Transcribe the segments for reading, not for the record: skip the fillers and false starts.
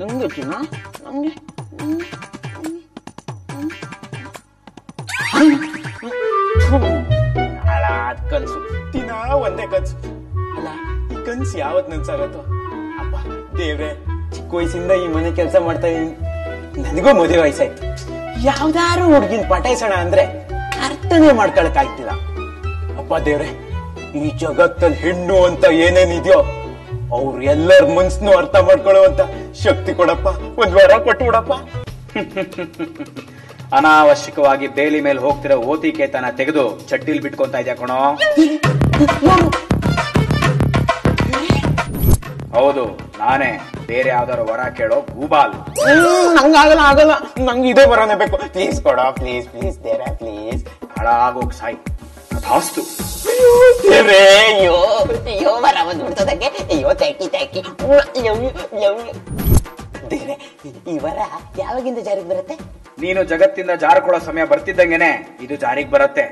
ನಂಗೆ ಚಿನ್ನ ನಂಗೆ ಹಾಳಾದ ಕನ್ಸು ದಿನಾ ಒಂದೇ ಕನ್ಸು ಅಲ್ಲ ಈ ಕನ್ಸು ಯಾವತ್ ನನ್ಸಾಗತ್ತೋ ಅಪ್ಪ ದೇವ್ರೆ ಚಿಕ್ಕ ವಯಸ್ಸಿಂದ ಈ ಮನೆ ಕೆಲಸ ಮಾಡ್ತಾ ಇದೀನಿ ನನಗೂ ಮದುವೆ ವಯಸ್ಸಾಯ್ತು ಯಾವ್ದಾರು ಹುಡ್ಗಿನ್ ಪಟಾಯಿಸೋಣ ಅಂದ್ರೆ ಅರ್ಥನೇ ಮಾಡ್ಕೊಳಕ್ ಆಗ್ತಿಲ್ಲ ಅಪ್ಪ ದೇವ್ರೆ ಈ ಜಗತ್ತಲ್ಲಿ ಹೆಣ್ಣು ಅಂತ ಏನೇನಿದ್ಯೋ ಅವ್ರು ಎಲ್ಲರ ಮನ್ಸನ್ನು ಅರ್ಥ ಮಾಡ್ಕೊಳ್ಳುವಂತ ಶಕ್ತಿ ಕೊಡಪ್ಪ ಒಂದ್ ವಾರ ಕೊಟ್ಟು ಬಿಡಪ್ಪ ಅನಾವಶ್ಯಕವಾಗಿ ಬೇಲಿ ಮೇಲೆ ಹೋಗ್ತಿರೋ ಓತಿಕೇತನ ತೆಗೆದು ಚಟ್ಟಿಲ್ ಬಿಟ್ಕೊಂತ ಇದ್ಯಾ ಕಣೋ ಹೌದು ನಾನೇ ಬೇರೆ ಯಾವ್ದಾರು ವರ ಕೇಳೋ ಗೂಬಾಲ್ ಹಂಗಾಗಲ್ಲ ಆಗಲ್ಲ ನಂಗೆ ಇದೇ ವರನೇ ಬೇಕು ಪ್ಲೀಸ್ ಕೊಡ ಪ್ಲೀಸ್ ಪ್ಲೀಸ್ ದೇವ್ರೆ ಪ್ಲೀಸ್ ಹಾಳಾಗೋಗ್ ಸಾಯ್ ಅದಾಸ್ತು ದೇವ್ರೆ ಅಯ್ಯೋ ಅಯ್ಯೋ ವರ ಬಂದ್ಬಿಡ್ತದಕ್ಕೆ ಅಯ್ಯೋ ಟ್ಯಾಕಿ ಟ್ಯಾಕಿ ದೇವ್ರೆ ಈ ವರ ಯಾವಾಗಿಂದ ಜಾರಿಗೆ ಬರುತ್ತೆ ನೀನು ಜಗತ್ತಿಂದ ಜಾರ್ಕೊಳ್ಳೋ ಸಮಯ ಬರ್ತಿದ್ದಂಗೆನೆ ಇದು ಜಾರಿಗೆ ಬರುತ್ತೆ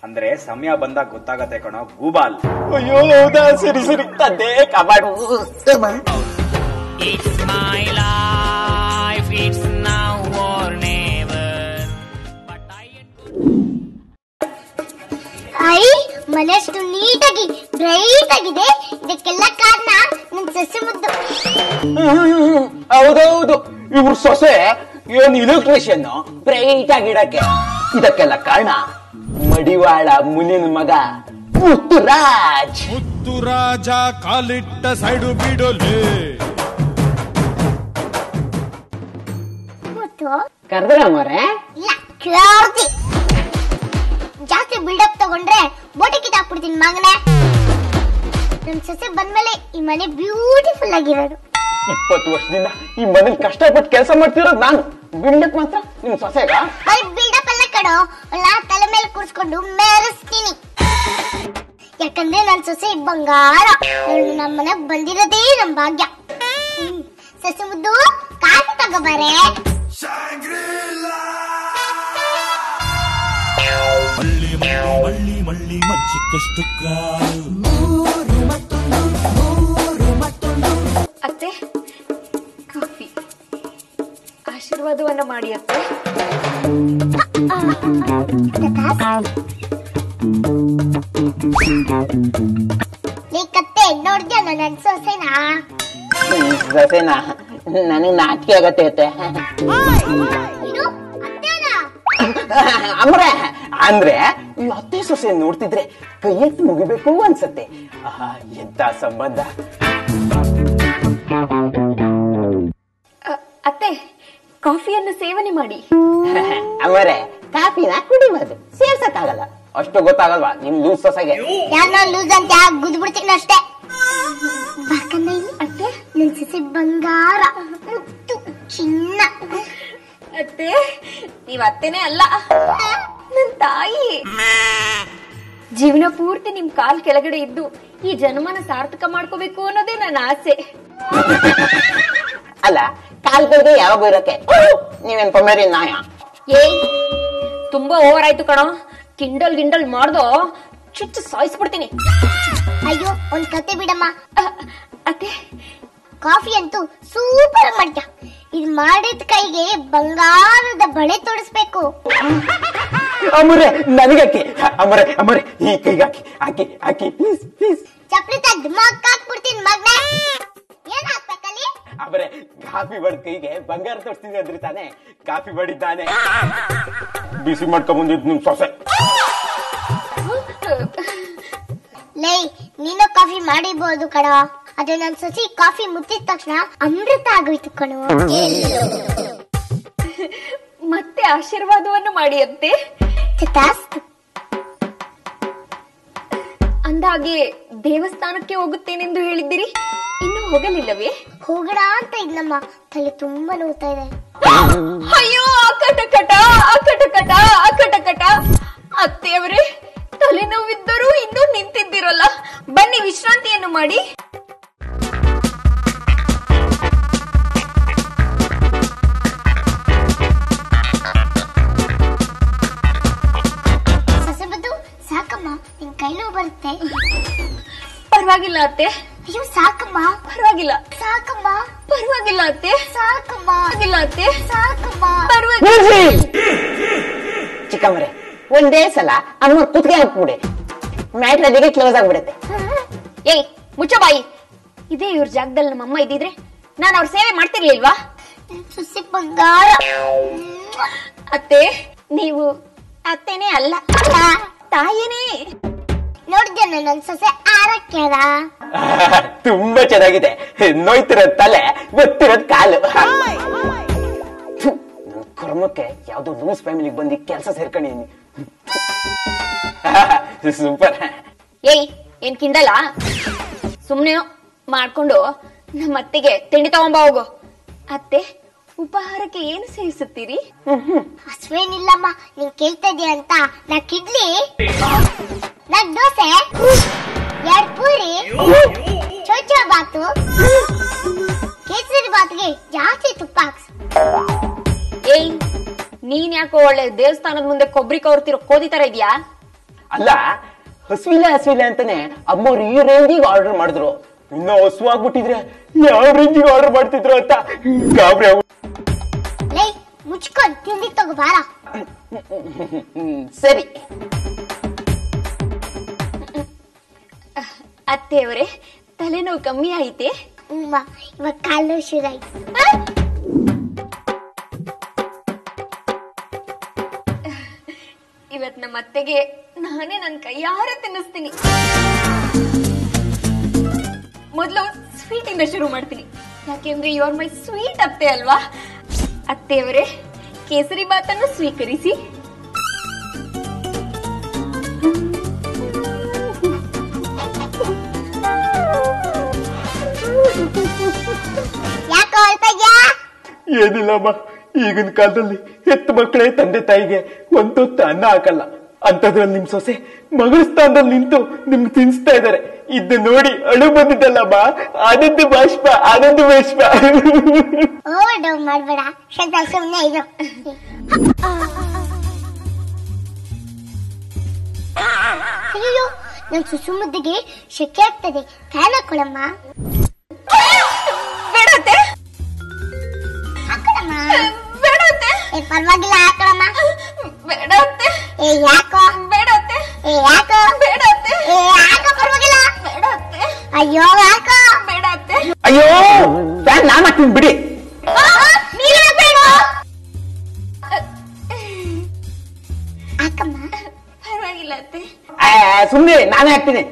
ಅಂದ್ರೆ ಸಮಯ ಬಂದಾಗ ಗೊತ್ತಾಗತ್ತೆ ಕಣೋ ಗೂಬಾಲ್ ಅಯ್ಯೋ ಹೌದಾ ಸರಿ ಸರಿ ತಂದೆ ಕಬಾಡು ಐ ಮನೆ ಅಷ್ಟು ನೀಟಾಗಿ ಬ್ರೈಟ್ ಆಗಿದೆ ಇದಕ್ಕೆಲ್ಲ ಕಾರಣ ನನ್ ಸೊಸೆ ಮುದ್ದು ಹೌದೌದು ಇವ್ರ ಸೊಸೆ ಏನ್ ಇಲೆಕ್ಟ್ರಿಷಿಯನ್ ಬ್ರೈಟ್ ಆಗಿಡಕ್ಕೆ ಇದಕ್ಕೆಲ್ಲ ಕಾರಣ ಮಡಿವಾಳ ಮುನಿನ ಮಗ ಮುತ್ತುರಾಜ್ ಮುತ್ತುರಾಜ ಕಾಲಿಟ್ಟ ಸೈಡು ಬಿಡೋಲೆ ಮುತ್ತು ಕರ್ದ್ರ ಮರೆ ಇಲ್ಲ ಕೇಳ್ತಿ ಜಾಸ್ತಿ ಬಿಲ್ಡಪ್ ತಗೊಂಡ್ರೆ ಬೋಟಿ ಕಿತ್ತಾಕ್ಬಿಡ್ತೀನಿ ಮಗನೇ ನನ್ ಸೊಸೆ ಬಂದ್ಮೇಲೆ ಈ ಮನೆ ಬ್ಯೂಟಿಫುಲ್ ಆಗಿರೋದು 20 ವರ್ಷದಿಂದ ಈ ಮನೇಲಿ ಕಷ್ಟಪಟ್ಟು ಕೆಲಸ ಮಾಡ್ತಿರೋದು ನಾನು ಬಿಲ್ಡಪ್ ಮಾತ್ರ ನಿಮ್ ಸೊಸೆಗ ಅಲ್ಲಿ ಬಿಲ್ಡಪ್ ಎಲ್ಲ ಕಡೋ ಅಲ್ಲ ತಲೆ ಮೇಲೆ ಕೂರ್ಸ್ಕೊಂಡು ಮೆರೆಸ್ತೀನಿ ಯಾಕಂದ್ರೆ ನನ್ ಸೊಸೆ ಬಂಗಾರ ನಮ್ಮ ಮನೆಗ್ ಬಂದಿರೋದೇ ನಮ್ ಭಾಗ್ಯ ಸೊಸೆ ಮುದ್ದು ಕಾಫಿ ತಗೋಬಾರೆ ಮಳ್ಳಿ ಮಳ್ಳಿ ಮಳ್ಳಿ ಮಚ್ಚಿಕ್ಕಷ್ಟು ಅತ್ತೆ ಕಾಫಿ ಆಶೀರ್ವಾದವನ್ನ ಮಾಡಿ ಅತ್ತೆ ನೀ ಕತ್ತೆ ನೋಡ್ದ್ಯಾ ನನ್ ಸೊಸೆನಾ ಸೊಸೆನಾ ನನಗ್ ನಾಚಿಕೆ ಆಗತ್ತೆ ಇದು ಅತ್ತೇನಾ ಅಮ್ರೆ ಅಂದ್ರೆ ಈ ಅತ್ತೆ ಸೊಸೆ ನೋಡ್ತಿದ್ರೆ ಕೈ ಎತ್ತಿ ಮುಗಿಬೇಕು ಅನ್ಸತ್ತೆ ಎಂತ ಸಂಬಂಧ ಅತ್ತೆ ಕಾಫಿಯನ್ನು ಸೇವನೆ ಮಾಡಿ ಅಮರೆ ಕಾಫಿನ ಕುಡಿಬೋದು ಸೇರ್ಸಕ್ಕಾಗಲ್ಲ ಅಷ್ಟು ಗೊತ್ತಾಗಲ್ವಾ ನಿಮ್ ಲೂಸ್ ಸೊಸೆಗೆ ಯಾರೋ ಲೂಸ್ ಅಂತ ಗುದ್ಬಿಡ್ತೀನಿ ಅಷ್ಟೇ ಬಾಕಂದ ಅತ್ತೆ ನನ್ ಸೊಸೆ ಬಂಗಾರ ಮುತ್ತು ಚಿನ್ನ ಅತ್ತೆ ನೀವ್ ಅತ್ತೆನೇ ಅಲ್ಲ ನನ್ ತಾಯಿ ಜೀವನ ಪೂರ್ತಿ ನಿಮ್ ಕಾಲ್ ಕೆಳಗಡೆ ಇದ್ದು ಈ ಜನ್ಮನ ಸಾರ್ಥಕ ಮಾಡ್ಕೋಬೇಕು ಅನ್ನೋದೇ ನನ್ನ ಆಸೆ ಅಲ್ಲ ಕಾಲ್ಗಳಿಗೆ ಯಾವಾಗ ಇರಕ್ಕೆ ನೀವೇನ್ ಪೊಮೇರಿ ನಾಯ ಏಯ್ ತುಂಬಾ ಓವರ್ ಆಯ್ತು ಕಣೋ ಕಿಂಡಲ್ ಗಿಂಡಲ್ ಮಾಡ್ದೋ ಚುಚ್ಚು ಸಾಯಿಸ್ಬಿಡ್ತೀನಿ ಅಯ್ಯೋ ಒಂದ್ ಕತೆ ಬಿಡಮ್ಮ ಅತ್ತೆ ಕಾಫಿ ಅಂತೂ ಸೂಪರ್ ಮಾಡ್ಯ ಇದ್ ಮಾಡಿದ ಕೈಗೆ ಬಂಗಾರದ ಬಳೆ ತೊಡಿಸ್ಬೇಕು ಅಮರೆ ನನಗಾಕಿ ಅಮರೆ ಅಮರೆ ಈ ಕೈಗಾಕಿ ಹಾಕಿ ಹಾಕಿ ಪ್ಲೀಸ್ ಪ್ಲೀಸ್ ಚಪ್ಲಿ ತೆಗ್ದು ಮಕ್ಕ ಹಾಕ್ಬಿಡ್ತೀನಿ ಮಗ್ನೆ ಏನ್ ಹಾಕ್ಬೇಕಲ್ಲಿ ಅಮರೆ ಕಾಫಿ ಬಡ್ದ ಕೈಗೆ ಬಂಗಾರ ತೋರಿಸ್ತೀನಿ ಅಂದ್ರೆ ತಾನೆ ಕಾಫಿ ಬಡಿದ್ದಾನೆ ಬಿಸಿ ಮಾಡ್ಕೊಂಡ್ ಬಂದಿದ್ ನಿಮ್ ಸೊಸೆ ಲೈ ನೀನು ಕಾಫಿ ಮಾಡಿರ್ಬೋದು ಕಣ ಅದೇ ನನ್ ಸೊಸಿ ಕಾಫಿ ಮುತ್ತಿದ ತಕ್ಷಣ ಅಮೃತ ಆಗೋಯ್ತು ಕಣೋ ಮತ್ತೆ ಆಶೀರ್ವಾದವನ್ನು ಮಾಡಿ ಅತ್ತೆ ಅಂದಾಗೆ ದೇವಸ್ಥಾನಕ್ಕೆ ಹೋಗುತ್ತೇನೆಂದು ಹೇಳಿದ್ದೀರಿ ಇನ್ನು ಹೋಗಲಿಲ್ಲವೇ ಹೋಗಡ ಅಂತ ಇದ್ನಮ್ಮ ತಲೆ ತುಂಬಾ ನೋವ್ತಾ ಇದೆ ಅಯ್ಯೋ ಅಕಟಕಟ ಅಕಟಕಟ ಅಕಟಕಟ ಅತ್ತೆಯವರೇ ತಲೆನೋವಿದ್ದರೂ ಇನ್ನೂ ನಿಂತಿದ್ದೀರಲ್ಲ ಬನ್ನಿ ವಿಶ್ರಾಂತಿಯನ್ನು ಮಾಡಿ ಸೊಸೆ ಬದ್ದು ಸಾಕಮ್ಮ ನಿನ್ ಕೈ ನೋವು ಬರುತ್ತೆ ಪರವಾಗಿಲ್ಲ ಅತ್ತೆ ಅಯ್ಯೋ ಸಾಕಮ್ಮ, ಪರವಾಗಿಲ್ಲ ಸಾಕಮ್ಮ, ಪರವಾಗಿಲ್ಲ ಅತ್ತೆ, ಸಾಕಮ್ಮ, ಪರವಾಗಿಲ್ಲ ಅತ್ತೆ, ಸಾಕಮ್ಮ. ಪರವಾಗಿಲ್ಲ. ಚಿಕ್ಕಮ್ಮರೆ ಒಂದೇ ಸಲ ಅಮ್ಮ ಕುತ್ತಿಗೆ ಹಾಕ್ಬಿಡಿ, ಮ್ಯಾಟ್ರ್ ಅಲ್ಲಿಗೆ ಕ್ಲೋಸ್ ಆಗ್ಬಿಡುತ್ತೆ. ಏಯ್ ಮುಚ್ಚ ಬಾಯಿ. ಇದೇ ಇವ್ರ ಜಾಗದಲ್ಲಿ ನಮ್ಮಮ್ಮ ಇದ್ದಿದ್ರೆ ನಾನು ಅವ್ರ ಸೇವೆ ಮಾಡ್ತಿರ್ಲಿಲ್ವಾ? ಸುಸಿ ಬಂಗಾರ. ಅತ್ತೆ ನೀವು ಅತ್ತೆನೇ ಅಲ್ಲ, ತಾಯಿನೇ. ನೋಡಿದ್ದೇನೆ ನನ್ ಸೊಸೆ ಆರಕ್ಕೆದ. ತುಂಬಾ ಚೆನ್ನಾಗಿದೆ. ನೋಯ್ತಿರೋದ್ ತಲೆ, ಗೊತ್ತಿರೋದ್ ಕಾಲು. ಕರ್ಮಕ್ಕೆ ಯಾವ್ದೋ ಲೂಸ್ ಫ್ಯಾಮಿಲಿಗೆ ಬಂದು ಕೆಲಸ ಸೇರ್ಕೊಂಡಿನಿ. ಸೂಪರ್. ಏಯ್ ಏನ್ ಕಿಂಡಲ್ಲ? ಸುಮ್ನೆ ಮಾಡ್ಕೊಂಡು ನಮ್ಮ ಅತ್ತೆಗೆ ತಿಂಡಿ ತಗೊಂಬ ಹೋಗು. ಅತ್ತೆ ಉಪಹಾರಕ್ಕೆ ಏನು ಸೇವಿಸುತ್ತೀರಿ? ಹಸ್ವೇನಿಲ್ಲಮ್ಮ, ನೀನ್ ಕೇಳ್ತಾ ಇದೀಯ ಅಂತ. ನಾಕ್ ಇಡ್ಲಿ, ನಾಕ್ ದೋಸೆ, 2 ಪೂರಿ, ಚೋಚೋ ಬಾತು, ಕೇಸರಿ ಬಾತ್ಗೆ ಜಾಸ್ತಿ ತುಪ್ಪ ಹಾಕ್ಸು. ಏಯ್ ನೀನ್ ಯಾಕೋ ಒಳ್ಳೆ ದೇವಸ್ಥಾನದ ಮುಂದೆ ಕೊಬ್ಬರಿ ಕವರ್ತಿರೋ ಕೋದಿ ತರ ಇದ್ಯಾ? ಅಲ್ಲ, ಹಸುವಿಲ್ಲ ಅಂತಾನೆ ಅಮ್ಮವ್ರು ಈ ರೇಂಜಿಗೆ ಆರ್ಡರ್ ಮಾಡಿದ್ರು. ಇನ್ನ ಹಸು ಆಗ್ಬಿಟ್ಟಿದ್ರೆ ಯಾವ ರೇಂಜಿಗೆ ಆರ್ಡರ್ ಮಾಡ್ತಿದ್ರು ಅಂತ ಗಾಬರಿ ಆಗ್ಬಿಟ್ಟು. ಲೈ ಮುಚ್ಕೊಂಡ್ ತಿಂಡಿ ತಗೋ ಬಾರ. ಸರಿ. ಅತ್ತೆಯವರೇ ತಲೆನೋವು ಕಮ್ಮಿ ಆಯಿತೆ? ಇವಾಗ ಕಾಲು ಶುರುವಾಯ್ತು. ಇವತ್ ನಮ್ಮ ಅತ್ತೆಗೆ ನಾನೇ ನನ್ ಕೈಯಾರೆ ತಿನ್ನಿಸ್ತೀನಿ. ಮೊದ್ಲು ಸ್ವೀಟ್ ಇಂದ ಶುರು ಮಾಡ್ತೀನಿ, ಯಾಕೆಂದ್ರೆ ಯು ಆರ್ ಮೈ ಸ್ವೀಟ್ ಅತ್ತೆ ಅಲ್ವಾ? ಅತ್ತೆಯವರೇ ಕೇಸರಿ ಬಾತನ್ನು ಸ್ವೀಕರಿಸಿ. ಯಾಕೆ ಅಳ್ತಾ ಇದ್ಯಾ? ಏನಿಲ್ಲಮ್ಮ, ಈಗಿನ ಕಾಲದಲ್ಲಿ ಹೆತ್ತ ಮಕ್ಕಳೇ ತಂದೆ ತಾಯಿಗೆ ಒಂದೊತ್ತು ಅನ್ನ ಹಾಕಲ್ಲ. ಅಂತದ್ರಲ್ಲಿ ನಿಮ್ ಸೊಸೆ ಮಗಳ ಸ್ಥಾನದಲ್ಲಿ ನಿಂತು ನಿಮ್ಗೆ ತಿನ್ಸ್ತಾ ಇದಾರೆ. ಇದ್ದು ನೋಡಿ ಅಳು ಬಂದಿದ್ದಲ್ಲಮ್ಮ, ಆನಂದ ಬಾಷ್ಪ, ಆನಂದ ಬಾಷ್ಪ. ಓವರ್ ಡೌನ್ ಮಾಡ್ಬೇಡ, ಸುಮ್ಮನೆ ಇರು. ಅಯ್ಯೋ ನನ್ ಸುಸುಮುದ್ದಿಗೆ ಶೆಕೆ ಆಗ್ತದೆ, ಫ್ಯಾನ್ ಹಾಕೊಳಮ್ಮ. ಬೇಡತ್ತೆ, ಹಾಕೊಳಮ್ಮ. ಬೇಡತ್ತೆ, ಪರವಾಗಿಲ್ಲ ಹಾಕೊಳಮ್ಮ. ಬೇಡತ್ತೆ, ಯಾಕೋ? ಬೇಡತ್ತೆ, ಯಾಕೋ? ಬೇಡತ್ತೆ, ಯಾಕೋ? ಪರವಾಗಿಲ್ಲ. ಬೇಡತ್ತೆ, ಅಯ್ಯೋ ಯಾಕೋ? ಬೇಡತ್ತೆ. ಅಯ್ಯೋ ಫ್ಯಾನ್ ನಾನ್ ಹಾಕ್ತೀನಿ ಬಿಡಿ. ನೀವೇ ಬೇಡ. ಹಾಕಮ್ಮ. ಪರವಾಗಿಲ್ಲ ಅತ್ತೆ. ಸುಮ್ನೆ ನಾನೇ ಹಾಕ್ತೀನಿ.